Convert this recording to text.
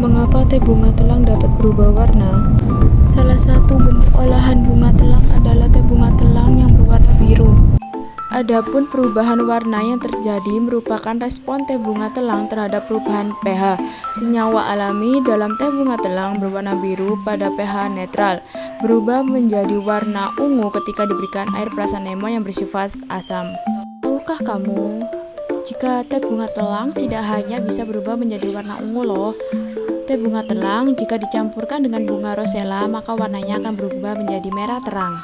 Mengapa teh bunga telang dapat berubah warna? Salah satu bentuk olahan bunga telang adalah teh bunga telang yang berwarna biru. Adapun perubahan warna yang terjadi merupakan respon teh bunga telang terhadap perubahan pH. Senyawa alami dalam teh bunga telang berwarna biru pada pH netral, berubah menjadi warna ungu ketika diberikan air perasan lemon yang bersifat asam. Tahukah kamu, jika teh bunga telang tidak hanya bisa berubah menjadi warna ungu loh. Teh bunga telang jika dicampurkan dengan bunga rosella maka warnanya akan berubah menjadi merah terang.